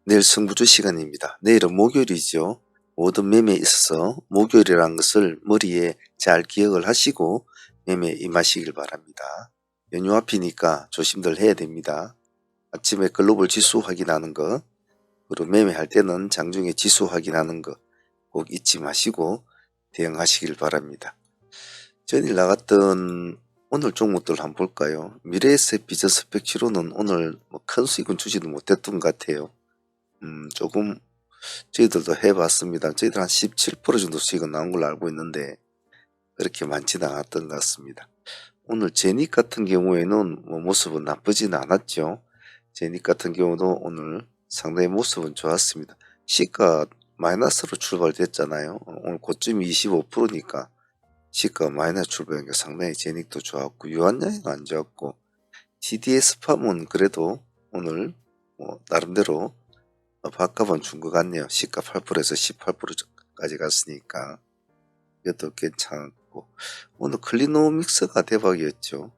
내일 승부주 시간입니다. 내일은 목요일이죠. 모든 매매에 있어서 목요일이라는 것을 머리에 잘 기억을 하시고 매매에 임하시길 바랍니다. 연휴 앞이니까 조심들 해야 됩니다. 아침에 글로벌 지수 확인하는 거, 그리고 매매할 때는 장중에 지수 확인하는 거 꼭 잊지 마시고 대응하시길 바랍니다. 전일 나갔던 오늘 종목들 한번 볼까요? 미래에셋 비저스펙치로는 오늘 큰 수익은 주지도 못했던 것 같아요. 조금 저희들도 해봤습니다. 저희들 한 17% 정도 수익은 나온 걸로 알고 있는데 그렇게 많지는 않았던 것 같습니다. 오늘 제닉 같은 경우에는 모습은 나쁘진 않았죠. 제닉 같은 경우도 오늘 상당히 모습은 좋았습니다. 시가 마이너스로 출발됐잖아요. 오늘 고점이 25%니까 시가 마이너스 출발한 게 상당히 제닉도 좋았고 유한양이 안 좋았고 TDS 팜은 그래도 오늘 나름대로 밥값은 준 것 같네요. 시가 8%에서 18%까지 갔으니까 이것도 괜찮고 오늘 클리노믹스가 대박이었죠.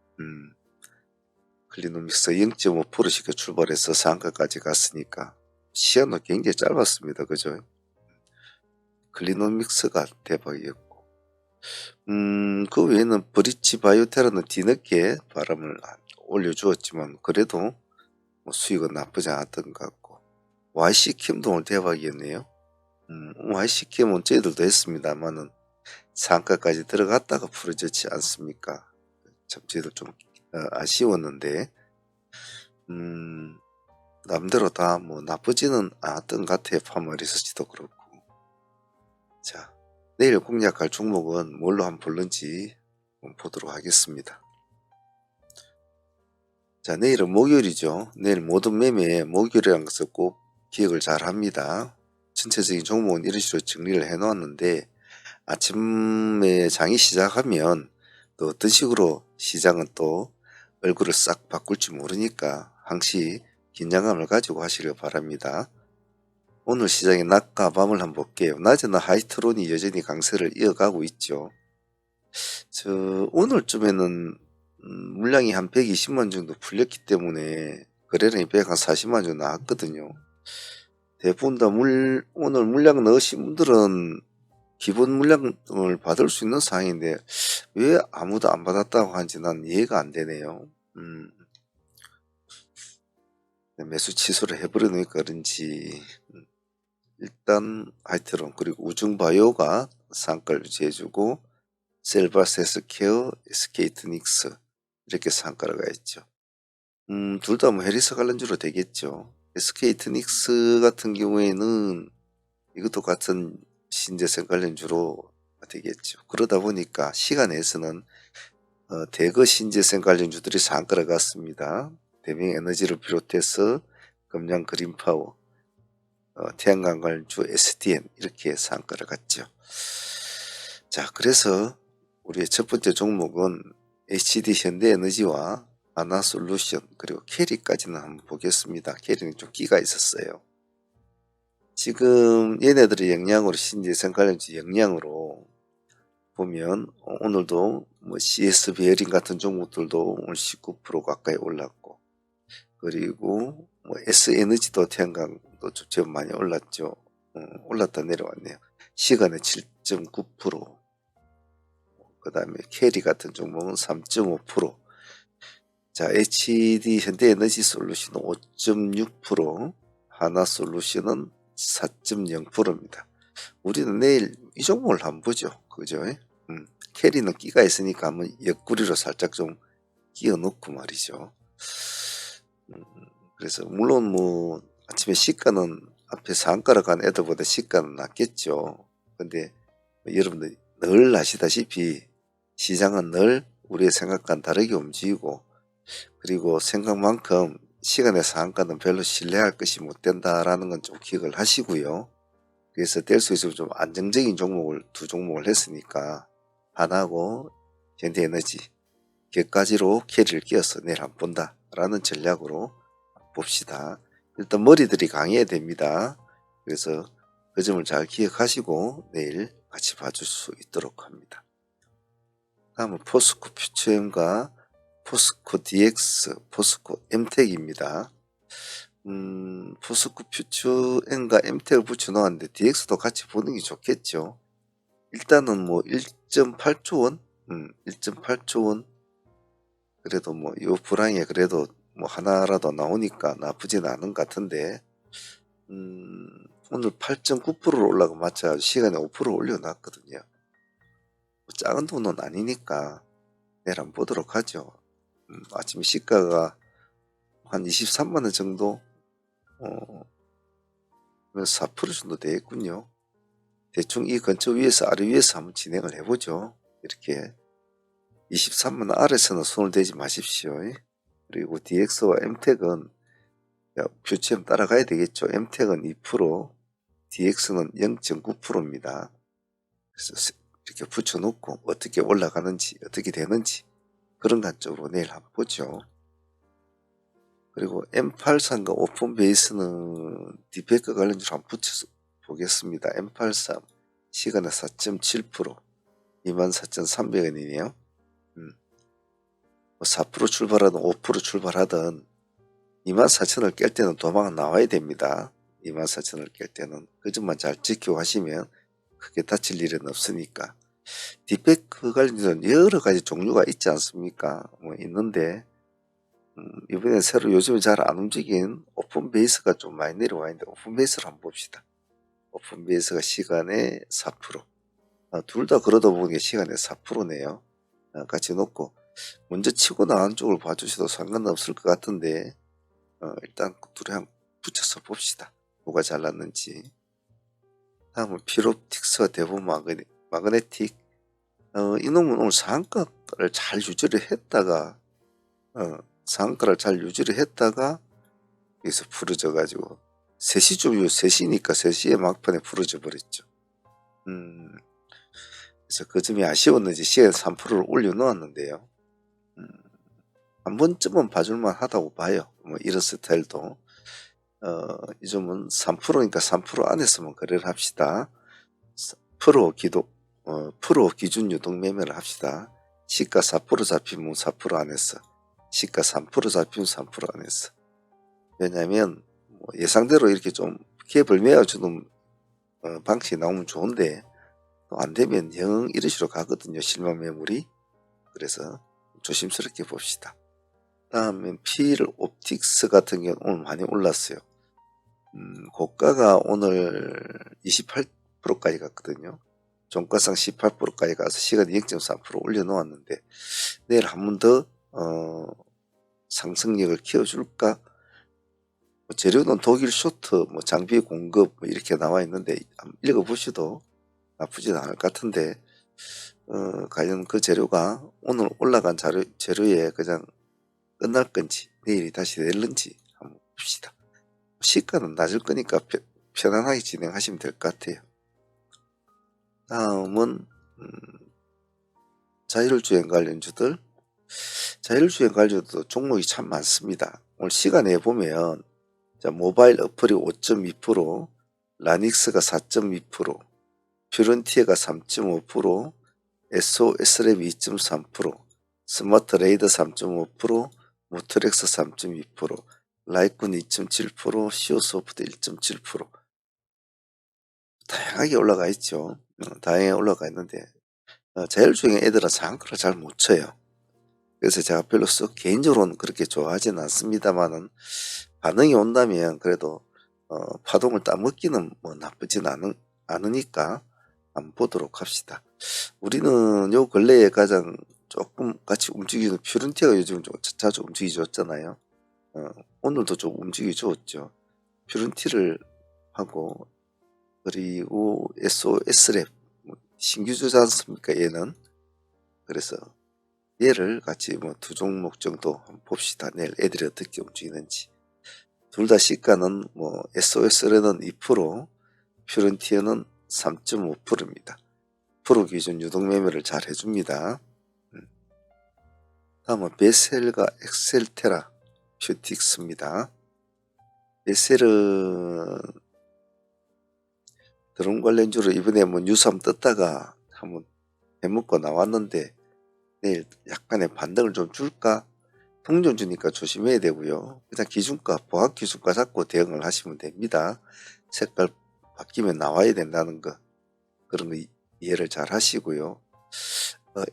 클리노믹스 0.5%씩 출발해서 상가까지 갔으니까 시간도 굉장히 짧았습니다. 그죠? 클리노믹스가 대박이었고 그 외에는 브리치 바이오테라는 뒤늦게 바람을 올려주었지만 그래도 수익은 나쁘지 않았던 것 같고 YC킴도 오늘 대박이었네요. YC킴은 저희들도 했습니다만은 상가까지 들어갔다가 풀어졌지 않습니까? 참 저희도 좀 아쉬웠는데 남대로 다 나쁘지는 않았던 것 같아요. 파마리서치도 그렇고. 자, 내일 공략할 종목은 뭘로 한번 볼는지 보도록 하겠습니다. 자, 내일은 목요일이죠. 내일 모든 매매에 목요일이라는 것을 꼭 기억을 잘 합니다. 전체적인 종목은 이런 식으로 정리를 해 놓았는데 아침에 장이 시작하면 또 어떤 식으로 시장은 또 얼굴을 싹 바꿀지 모르니까 항시 긴장감을 가지고 하시길 바랍니다. 오늘 시장의 낮과 밤을 한번 볼게요. 낮에는 하이트론이 여전히 강세를 이어가고 있죠. 오늘쯤에는 물량이 한 120만 정도 풀렸기 때문에 거래량이 140만 정도 나왔거든요. 대부분 다 오늘 물량 넣으신 분들은 기본 물량을 받을 수 있는 상황인데 왜 아무도 안 받았다고 하는지 난 이해가 안 되네요. 매수 취소를 해버려 놓으니까 그런지 일단 하이트론 그리고 우중바이오가 상가를 유지해주고 셀바스 헬스케어, SK트닉스 이렇게 상가를 가 있죠. 둘 다 해리스 관련주로 되겠죠. SK트닉스 같은 경우에는 이것도 같은 신재생 관련주로 되겠죠. 그러다 보니까 시간에서는 대거 신재생 관련주들이 상가를 갔습니다. 대명에너지를 비롯해서 금양 그린파워, 태양광 관련주 SDN 이렇게 상가를 갔죠. 자, 그래서 우리의 첫 번째 종목은 HD 현대에너지와 하나솔루션 그리고 캐리까지는 한번 보겠습니다. 캐리는 좀 끼가 있었어요. 지금 얘네들의 영향으로 신재생 관련주 영향으로 보면 오늘도 CS 베어링 같은 종목들도 오늘 19% 가까이 올랐고 그리고 S에너지도 태양광도 좀 많이 올랐죠. 올랐다 내려왔네요. 시간에 7.9%, 그 다음에 캐리 같은 종목은 3.5%, 자 HD 현대에너지 솔루션은 5.6%, 하나솔루션은 4.0%입니다. 우리는 내일 이 종목을 한번 보죠. 그죠? 캐리는 끼가 있으니까 한번 옆구리로 살짝 좀 끼워 놓고 말이죠. 그래서 물론 아침에 시가는 앞에 상가로 간 애들보다 시가는 낮겠죠. 근데 여러분들 늘 아시다시피 시장은 늘 우리의 생각과는 다르게 움직이고 그리고 생각만큼 시간의 상한가는 별로 신뢰할 것이 못 된다라는 건 좀 기억을 하시고요. 그래서 될 수 있으면 좀 안정적인 종목을 두 종목을 했으니까 하나고 현대에너지 격가지로 캐리를 끼워서 내일 한번 본다 라는 전략으로 봅시다. 일단 머리들이 강해야 됩니다. 그래서 그 점을 잘 기억하시고 내일 같이 봐줄 수 있도록 합니다. 다음은 포스코 퓨처엠과 포스코 DX, 포스코 엠텍입니다. 포스코 퓨처N과 엠텍을 붙여놓았는데 DX도 같이 보는 게 좋겠죠. 일단은 뭐 1.8조 원? 1.8조 원. 그래도 뭐 요 불황에 그래도 뭐 하나라도 나오니까 나쁘진 않은 것 같은데, 오늘 8.9%로 올라가 맞춰 시간에 5% 올려놨거든요. 뭐 작은 돈은 아니니까 내일 한번 보도록 하죠. 아침 시가가 한 23만 원 정도, 4% 정도 되겠군요. 대충 이 근처 위에서 아래 위에서 한번 진행을 해보죠. 이렇게 23만 원 아래서는 손을 대지 마십시오. 그리고 DX와 엠텍은 퓨처엠 따라가야 되겠죠. 엠텍은 2%, DX는 0.9%입니다. 그래서 이렇게 붙여놓고 어떻게 올라가는지 어떻게 되는지 그런 관점으로 내일 한번 보죠. 그리고 M83과 오픈 베이스는 디페크 관련주로 한번 붙여서 보겠습니다. M83 시간에 4.7%, 24,300원이네요. 4% 출발하든 5% 출발하든 24,000원을 깰 때는 도망은 나와야 됩니다. 24,000원을 깰 때는 그 점만 잘 지키고 하시면 크게 다칠 일은 없으니까. 디페크 관련주는 여러 가지 종류가 있지 않습니까? 뭐 있는데 이번에 새로 요즘에 잘 안 움직인 오픈 베이스가 좀 많이 내려와 있는데 오픈 베이스를 한번 봅시다. 오픈 베이스가 시간에 4%. 둘 다 그러다 보니 시간에 4%네요. 같이 놓고 먼저 치고 나간 쪽을 봐주셔도 상관없을 것 같은데 일단 둘이 한번 붙여서 봅시다. 뭐가 잘났는지. 다음은 피롭틱스와 대부분 마그네틱. 이놈은 오늘 상한가를 잘 유지를 했다가 상한가를 잘 유지를 했다가 여기서 부러져 가지고 3시 좀 3시니까 3시에 막판에 부러져 버렸죠. 그래서 그 점이 아쉬웠는지 시에 3%를 올려 놓았는데요. 한 번쯤은 봐줄만 하다고 봐요. 뭐 이런 스타일도. 이 점은 3%니까 3% 안에서만 거래를 합시다. 프로 기준 유동 매매를 합시다. 시가 4% 잡히면 4% 안에서, 시가 3% 잡히면 3% 안에서. 왜냐면 뭐 예상대로 이렇게 좀 갭을 메어주는 방식이 나오면 좋은데 또 안되면 영 이런 식으로 가거든요. 실망 매물이. 그래서 조심스럽게 봅시다. 다음엔 필 옵틱스 같은 경우는 오늘 많이 올랐어요. 고가가 오늘 28%까지 갔거든요. 종가상 18%까지 가서 시간 0.3% 올려놓았는데 내일 한 번 더 상승력을 키워줄까? 뭐 재료는 독일 쇼트, 뭐 장비 공급 뭐 이렇게 나와 있는데 한번 읽어보셔도 나쁘진 않을 것 같은데 과연 그 재료가 오늘 올라간 재료에 그냥 끝날 건지 내일이 다시 내릴는지 한번 봅시다. 시가는 낮을 거니까 편안하게 진행하시면 될 것 같아요. 다음은 자율주행 관련주들. 자율주행 관련주도 종목이 참 많습니다. 오늘 시간에 보면 모바일 어플이 5.2%, 라닉스가 4.2%, 퓨런티어가 3.5%, SOS랩 2.3%, 스마트 레이더 3.5%, 모터렉스 3.2%, 라이콘 2.7%, 시오소프트 1.7%. 다양하게 올라가 있죠. 다양하게 올라가 있는데 자율주행 애들은 상한가를 잘 못 쳐요. 그래서 제가 별로 개인적으로는 그렇게 좋아하지는 않습니다만은 반응이 온다면 그래도 파동을 따먹기는 뭐 나쁘진 않으니까 한번 보도록 합시다. 우리는 요 근래에 가장 조금 같이 움직이는 퓨런티어가 요즘 좀 자주 움직이줬잖아요. 오늘도 좀 움직이줬죠. 퓨런티를 하고 그리고 SOS랩 신규주지 않습니까 얘는. 그래서 얘를 같이 뭐 두 종목 정도 한번 봅시다. 내일 애들이 어떻게 움직이는지. 둘 다 시가는 뭐 SOS랩은 2%, 퓨런티어는 3.5%입니다. 프로 기준 유동 매매를 잘 해줍니다. 다음은 베셀과 엑셀테라 퓨틱스입니다. 베셀은 드론 관련주로 이번에 뭐 뉴스 한번 떴다가 한번 해먹고 나왔는데 내일 약간의 반등을 좀 줄까? 통존주니까 조심해야 되고요. 그냥 기준가, 보합 기준가 잡고 대응을 하시면 됩니다. 색깔 바뀌면 나와야 된다는 거, 그런 거 이해를 잘 하시고요.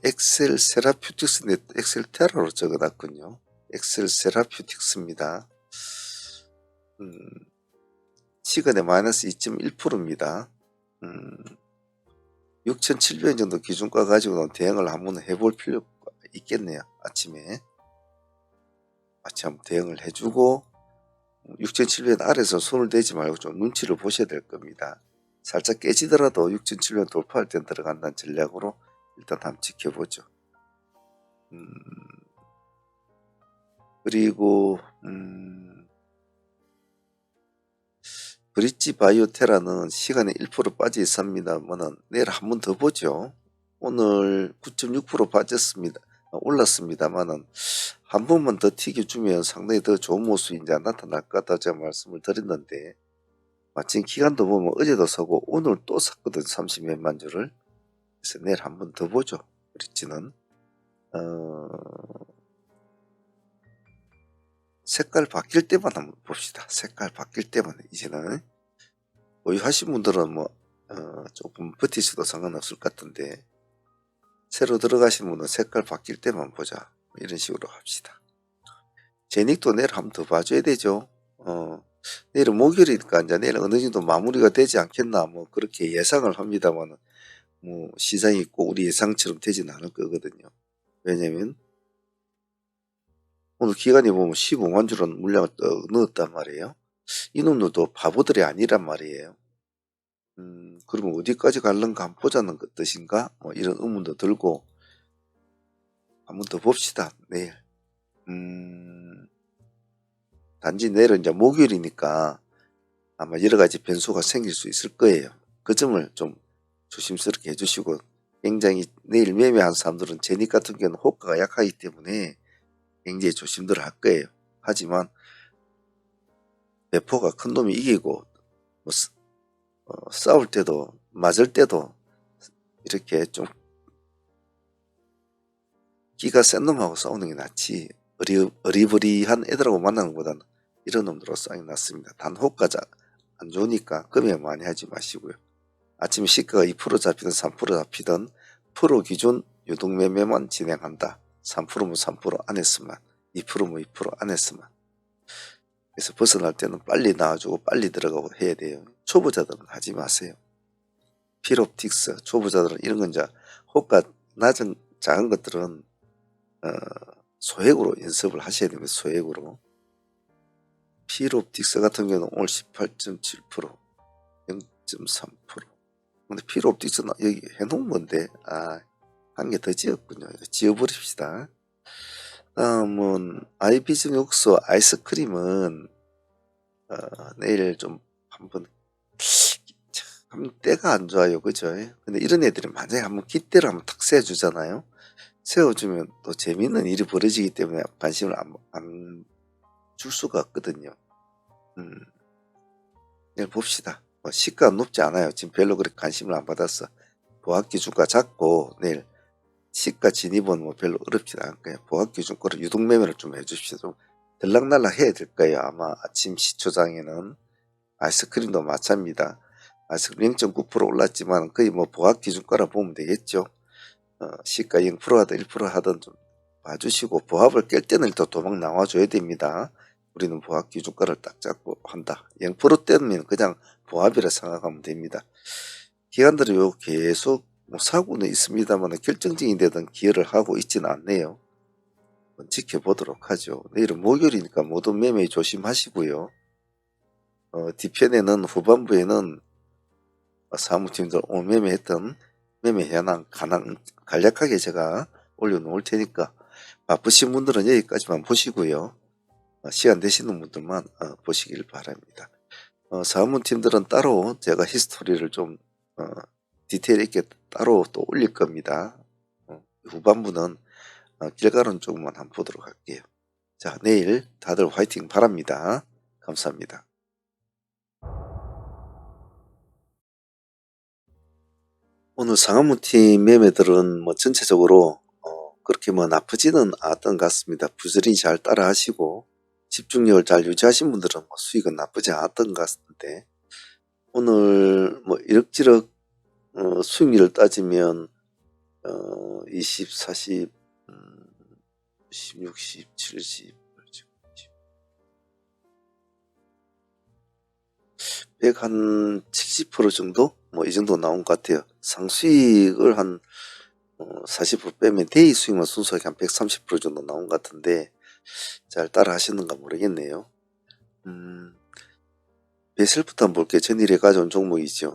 엑셀 세라퓨틱스인데 엑셀 테라로 적어놨군요. 엑셀 세라퓨틱스입니다. 시간에 마이너스 2.1%입니다. 6,700원 정도 기준가 가지고는 대응을 한번 해볼 필요가 있겠네요. 아침에 한번 대응을 해주고 6,700원 아래서 손을 대지 말고 좀 눈치를 보셔야 될 겁니다. 살짝 깨지더라도 6,700원 돌파할 때 들어간다는 전략으로 일단 한번 지켜보죠. 그리고 브릿지 바이오테라는 시간에 1% 빠져 있습니다만은 내일 한 번 더 보죠. 오늘 9.6% 빠졌습니다. 올랐습니다만은 한 번만 더 튀겨주면 상당히 더 좋은 모습이 이제 나타날 것 같다 제가 말씀을 드렸는데, 마침 기간도 보면 어제도 사고 오늘 또 샀거든. 30몇만 주를. 그래서 내일 한 번 더 보죠. 브릿지는 색깔 바뀔 때만 한번 봅시다. 색깔 바뀔 때만. 이제는 보유하신 분들은 뭐 조금 버티셔도 상관없을 것 같은데, 새로 들어가신 분은 색깔 바뀔 때만 보자, 이런 식으로 합시다. 제닉도 내일 한번 더 봐줘야 되죠. 내일은 목요일이니까 이제 내일 어느 정도 마무리가 되지 않겠나 뭐 그렇게 예상을 합니다만, 뭐 시장이 꼭 우리 예상처럼 되지는 않을 거거든요. 왜냐면 오늘 기간이 보면 15만 주는 물량을 넣었단 말이에요. 이놈들도 바보들이 아니란 말이에요. 그러면 어디까지 갈런가 한번 보자는 뜻인가? 뭐 이런 의문도 들고, 한번 더 봅시다. 내일. 단지 내일은 이제 목요일이니까 아마 여러 가지 변수가 생길 수 있을 거예요. 그 점을 좀 조심스럽게 해주시고, 굉장히 내일 매매한 사람들은 제닉 같은 경우는 호가가 약하기 때문에 굉장히 조심들 할 거예요. 하지만 배포가 큰 놈이 이기고 뭐 싸울 때도 맞을 때도 이렇게 좀 기가 센 놈하고 싸우는 게 낫지, 어리버리한 애들하고 만나는 것보다는 이런 놈들하고 싸우는 게 낫습니다. 단 호가자 안 좋으니까 금액 많이 하지 마시고요. 아침에 시가가 2% 잡히든 3% 잡히든 프로 기준 유동매매만 진행한다. 3%면 3% 안에서만, 2%면 2% 안에서만. 그래서 벗어날 때는 빨리 나와주고 빨리 들어가고 해야 돼요. 초보자들은 하지 마세요. 필옵틱스, 초보자들은 이런 건 이제 호가 낮은 작은 것들은 소액으로 연습을 하셔야 됩니다. 소액으로. 필옵틱스 같은 경우는 오늘 18.7%, 0.3%. 근데 필옵틱스는 여기 해놓은 건데, 한 개 더 지었군요. 지어버립시다. 다음은 아이비즘 육수 아이스크림은 내일 좀 한번 때가 안 좋아요. 그죠? 근데 이런 애들이 만약에 한번 깃대를 한번 탁 세워주잖아요. 세워주면 또 재미있는 일이 벌어지기 때문에 관심을 안 줄 수가 없거든요. 내일 봅시다. 시가 높지 않아요. 지금 별로 그렇게 관심을 안 받았어. 보합기준가 잡고 내일 시가 진입은 뭐 별로 어렵지 않고요. 보합기준가로 유동매매를 좀 해주십시오. 좀 들락날락 해야 될 거예요. 아마 아침 시초장에는. 아이스크림도 마찬가지입니다. 아이스크림 0.9% 올랐지만 거의 뭐 보합기준가라 보면 되겠죠. 시가 0% 하든 1% 하든 좀 봐주시고, 보합을 깰 때는 또 도망 나와줘야 됩니다. 우리는 보합 기준가를 딱 잡고 한다. 0%대면 그냥 보합이라 생각하면 됩니다. 기관들이 요 계속 뭐 사고는 있습니다만 결정적인 데든 기여를 하고 있지는 않네요. 지켜보도록 하죠. 내일은 목요일이니까 모든 매매 조심하시고요. 뒤편에는 후반부에는 사무팀들 오늘 매매했던 매매 현황 간략하게 제가 올려놓을 테니까 바쁘신 분들은 여기까지만 보시고요. 시간 되시는 분들만 보시길 바랍니다. 사무팀들은 따로 제가 히스토리를 좀 디테일 있게 따로 또 올릴 겁니다. 후반부는 결과론 조금만 한번 보도록 할게요. 자, 내일 다들 화이팅 바랍니다. 감사합니다. 오늘 상하무팀 매매들은 뭐 전체적으로 그렇게 뭐 나쁘지는 않았던 것 같습니다. 부지런히 잘 따라 하시고 집중력을 잘 유지하신 분들은 뭐 수익은 나쁘지 않았던 것 같은데, 오늘 뭐 이럭저럭 수익률을 따지면 20, 40, 10, 60, 70, 100 한 70% 정도? 뭐 이 정도 나온 것 같아요. 상수익을 한 40% 빼면 대의 수익만 순수하게 한 130% 정도 나온 것 같은데, 잘 따라 하시는가 모르겠네요. 베셀부터 한번 볼게요. 전일에 가져온 종목이죠.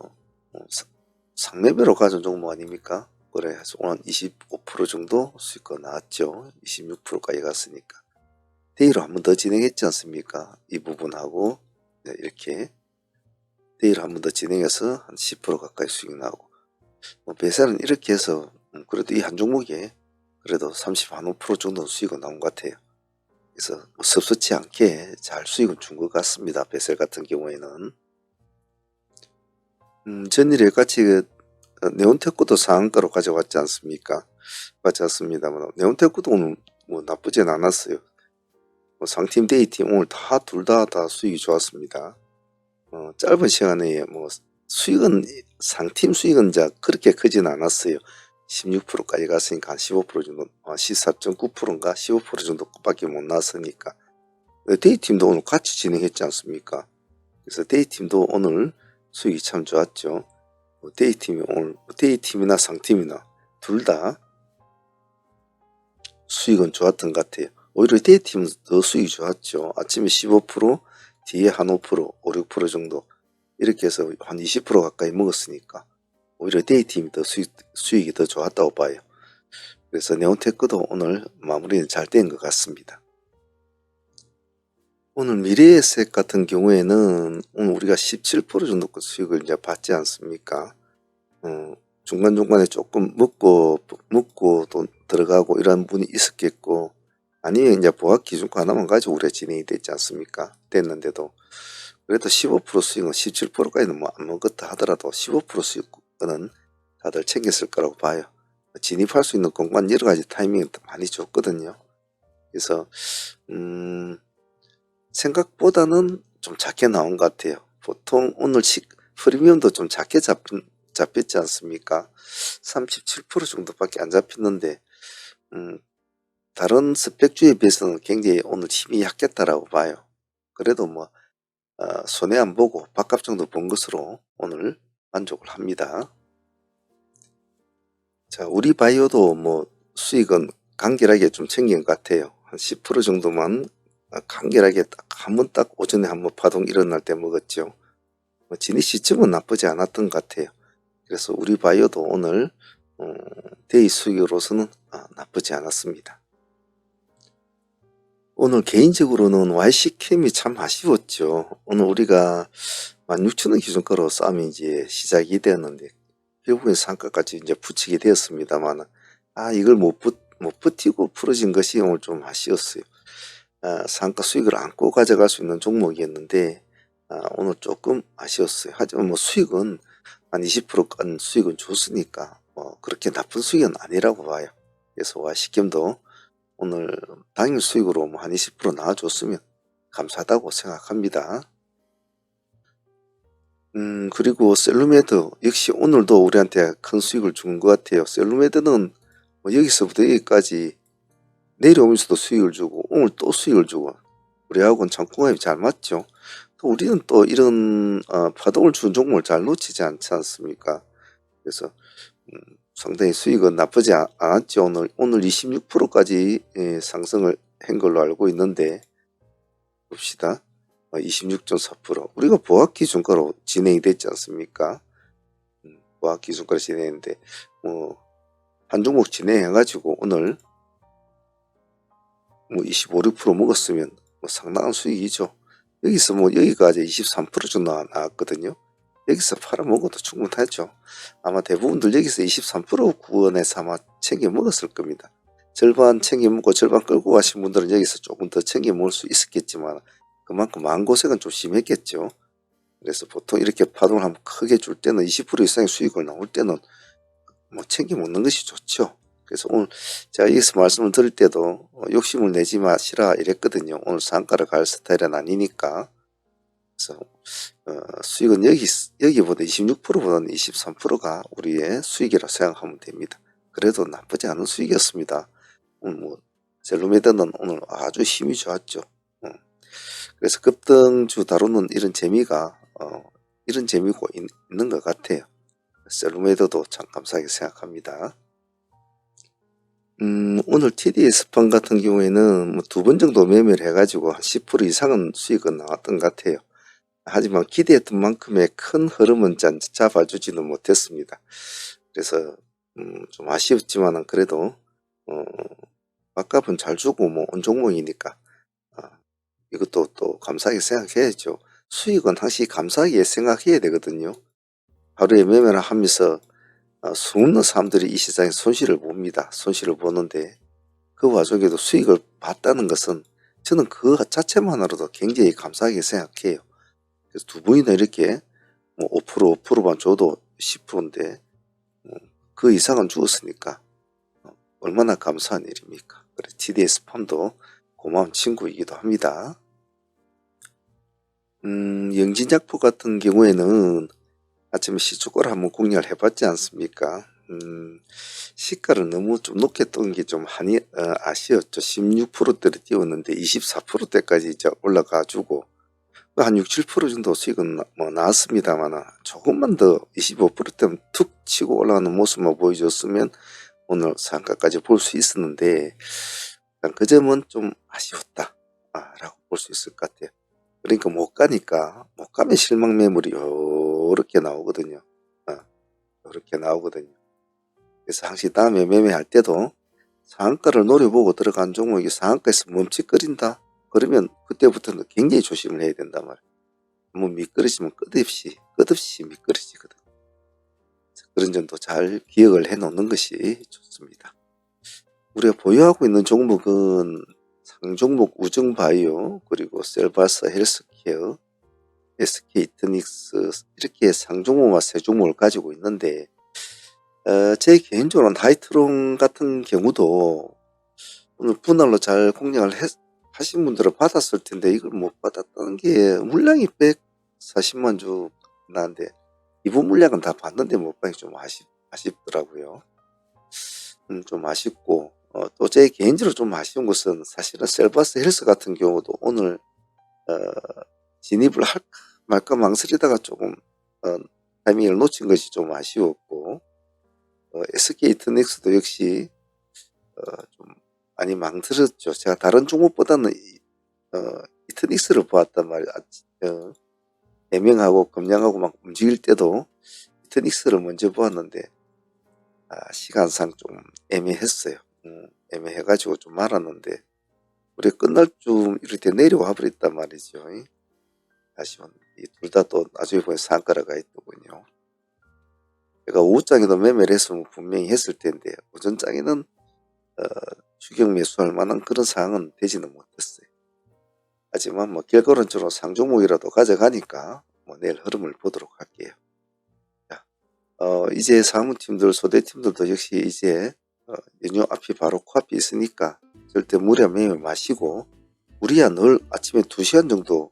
상매매로 가져온 종목 아닙니까? 그래, 오늘 25% 정도 수익가 나왔죠. 26%까지 갔으니까. 데이로 한 번 더 진행했지 않습니까? 이 부분하고 이렇게 데이로 한 번 더 진행해서 한 10% 가까이 수익 나오고, 베셀은 이렇게 해서 그래도 이 한 종목에 그래도 30% 정도 수익은 나온 것 같아요. 그래서 뭐 섭섭치 않게 잘 수익은 준 것 같습니다. 베셀 같은 경우에는. 전일에 같이 네온테크도 상한가로 가져왔지 않습니까? 가져왔습니다만 네온테크도 오늘 뭐 나쁘진 않았어요. 뭐 상팀 데이팀 오늘 둘 다 수익이 좋았습니다. 짧은 시간에 뭐 수익은 상팀 수익은 이제 그렇게 크진 않았어요. 16%까지 갔으니까 한 15% 정도, 14.9%인가 15% 정도밖에 못 나왔으니까. 데이팀도 오늘 같이 진행했지 않습니까? 그래서 데이팀도 오늘 수익이 참 좋았죠. 데이팀이 오늘 데이팀이나 상팀이나 둘 다 수익은 좋았던 것 같아요. 오히려 데이팀은 더 수익이 좋았죠. 아침에 15%, 뒤에 한 5%, 5, 6% 정도 이렇게 해서 한 20% 가까이 먹었으니까 오히려 데이팀이 더 수익이 더 좋았다고 봐요. 그래서 네온테크도 오늘 마무리는 잘 된 것 같습니다. 오늘 미래에셋 같은 경우에는 오늘 우리가 17% 정도 수익을 이제 받지 않습니까? 중간중간에 조금 먹고 또 들어가고 이런 분이 있었겠고, 아니면 이제 보합 기준가 하나만 가지고 우리가 진행이 됐지 않습니까? 됐는데도 그래도 15% 수익은 17%까지는 뭐 안 먹었다 하더라도 15% 수익은 다들 챙겼을 거라고 봐요. 진입할 수 있는 공간 여러 가지 타이밍이 많이 줬거든요. 그래서 생각보다는 좀 작게 나온 것 같아요. 보통 오늘 프리미엄도 좀 작게 잡혔지 않습니까? 37% 정도밖에 안 잡혔는데 다른 스펙주에 비해서는 굉장히 오늘 힘이 약했다라고 봐요. 그래도 뭐 손해 안 보고 밥값 정도 본 것으로 오늘 만족을 합니다. 자, 우리 바이오도 뭐 수익은 간결하게 좀 챙긴 것 같아요. 한 10% 정도만 간결하게 딱 한 번 딱 오전에 한번 파동 일어날 때 먹었죠. 뭐 진입 시점은 나쁘지 않았던 것 같아요. 그래서 우리 바이오도 오늘 데이 수익으로서는 나쁘지 않았습니다. 오늘 개인적으로는 YC캠이 참 아쉬웠죠. 오늘 우리가 16,000원 기준가로 싸움이 이제 시작이 되었는데 결국엔 상가까지 이제 붙이게 되었습니다만, 이걸 못 버티고 풀어진 것이 오늘 좀 아쉬웠어요. 상가 수익을 안고 가져갈 수 있는 종목이었는데 오늘 조금 아쉬웠어요. 하지만 뭐 수익은 한 20%간 수익은 줬으니까 뭐 그렇게 나쁜 수익은 아니라고 봐요. 그래서 YC캠도 오늘 당일 수익으로 뭐 한 20% 나와줬으면 감사하다고 생각합니다. 그리고 셀루메드 역시 오늘도 우리한테 큰 수익을 준 것 같아요. 셀루메드는 뭐 여기서부터 여기까지 내려오면서도 수익을 주고 오늘 또 수익을 주고 우리하고는 참 궁합이 잘 맞죠. 또 우리는 또 이런 파동을 주는 종목을 잘 놓치지 않지 않습니까? 그래서 상당히 수익은 나쁘지 않았죠. 오늘 26%까지 상승을 한 걸로 알고 있는데 봅시다. 26.4% 우리가 보합기준가로 진행이 됐지 않습니까? 보합기준가로 진행했는데 한 종목 진행해가지고 오늘 25, 6% 먹었으면 상당한 수익이죠. 여기서 여기까지 23% 정도 나왔거든요. 여기서 팔아먹어도 충분하죠. 아마 대부분들 여기서 23% 구원에서 아마 챙겨 먹었을 겁니다. 절반 챙겨 먹고 절반 끌고 가신 분들은 여기서 조금 더 챙겨 먹을 수 있었겠지만 그만큼 마음고생은 좀 심했겠죠. 그래서 보통 이렇게 파동을 한번 크게 줄 때는 20% 이상의 수익을 나올 때는 챙겨 먹는 것이 좋죠. 그래서 오늘 제가 여기서 말씀을 드릴 때도 욕심을 내지 마시라 이랬거든요. 오늘 상가를 갈 스타일은 아니니까. 그래서 수익은 여기보다 26%보다는 23%가 우리의 수익이라고 생각하면 됩니다. 그래도 나쁘지 않은 수익이었습니다. 오늘 뭐 셀루메드는 오늘 아주 힘이 좋았죠. 그래서 급등주 다루는 이런 재미가 이런 재미고 있는 것 같아요. 셀루메드도 참 감사하게 생각합니다. 오늘 TDS판 같은 경우에는 뭐 2번 정도 매매를 해가지고 한 10% 이상은 수익은 나왔던 것 같아요. 하지만 기대했던 만큼의 큰 흐름은 잡아주지는 못했습니다. 그래서 좀 아쉬웠지만은 그래도 밥값은 잘 주고 뭐 온 종목이니까 이것도 또 감사하게 생각해야죠. 수익은 항상 감사하게 생각해야 되거든요. 하루에 매매를 하면서 수없는 사람들이 이 시장에 손실을 봅니다. 손실을 보는데 그 와중에도 수익을 봤다는 것은 저는 그 자체만으로도 굉장히 감사하게 생각해요. 그래서 2번이나 이렇게 뭐 5%만 줘도 10%인데 그 이상은 주었으니까 얼마나 감사한 일입니까? 그래 TDS팜도 고마운 친구이기도 합니다. 영진약품 같은 경우에는 아침에 시초가를 한번 공략을 해봤지 않습니까? 시가를 너무 좀 높게 뜬 게 좀 아쉬웠죠. 16%대를 띄웠는데 24%대까지 이제 올라가주고 한 6, 7% 정도 수익은 뭐 나왔습니다만 조금만 더 25%대면 툭 치고 올라가는 모습만 보여줬으면 오늘 상가까지 볼 수 있었는데 그 점은 좀 아쉬웠다 라고 볼 수 있을 것 같아요. 그러니까 못 가면 실망 매물이 요렇게 나오거든요. 요렇게 나오거든요. 그래서 항상 다음에 매매할 때도 상한가를 노려보고 들어간 종목이 상한가에서 멈칫거린다. 그러면 그때부터는 굉장히 조심을 해야 된단 말이에요. 뭐 미끄러지면 끝없이 미끄러지거든요. 그런 점도 잘 기억을 해 놓는 것이 좋습니다. 우리가 보유하고 있는 종목은 상종목 우정바이오 그리고 셀바스 헬스케어 SK이트닉스 이렇게 상종목과 세종목을 가지고 있는데 제 개인적으로는 하이트론 같은 경우도 오늘 분할로 잘 공략을 하신 분들은 받았을 텐데 이걸 못 받았다는 게 물량이 140만 주 나는데 이분 물량은 다 봤는데 못 받기 좀 아쉽더라고요. 좀 아쉽고 또 제 개인적으로 좀 아쉬운 것은 사실은 셀바스 헬스 같은 경우도 오늘 진입을 할까 말까 망설이다가 조금 타이밍을 놓친 것이 좀 아쉬웠고 SK이트닉스도 역시 좀 많이 망설였죠. 제가 다른 종목보다는 이트닉스를 보았단 말이에요. 해명하고 검량하고 막 움직일 때도 이트닉스를 먼저 보았는데 시간상 좀 애매했어요. 애매해가지고 좀 말았는데 우리 끝날 쯤 이렇게 내려와 버렸단 말이죠. 아쉬운 둘 다 또 나중에 보면 상가로 가 있더군요. 제가 오후장에도 매매를 했으면 분명히 했을 텐데 오전장에는 추격 매수할 만한 그런 상황은 되지는 못했어요. 하지만 뭐 결과론적으로 상종목이라도 가져가니까 뭐 내일 흐름을 보도록 할게요. 자, 이제 사무팀들 소대팀들도 역시 이제 연휴 앞이 바로 코앞에 있으니까 절대 무리한 매매 마시고 우리야 늘 아침에 2시간 정도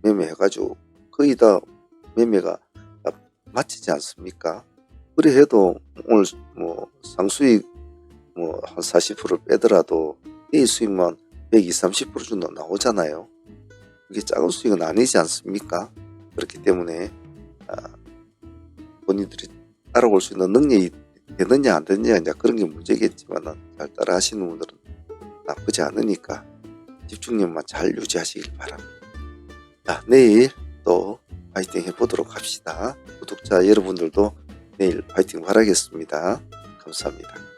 매매해가지고 거의 다 매매가 맞히지 않습니까? 그래 해도 오늘 뭐 상수익 뭐 한 40% 빼더라도 이 수익만 120, 30% 정도 나오잖아요. 그게 작은 수익은 아니지 않습니까? 그렇기 때문에 본인들이 따라올 수 있는 능력이 되느냐 안 되느냐 이제 그런 게 문제겠지만 잘 따라 하시는 분들은 나쁘지 않으니까 집중력만 잘 유지하시길 바랍니다. 자, 내일 또 파이팅 해보도록 합시다. 구독자 여러분들도 내일 파이팅 바라겠습니다. 감사합니다.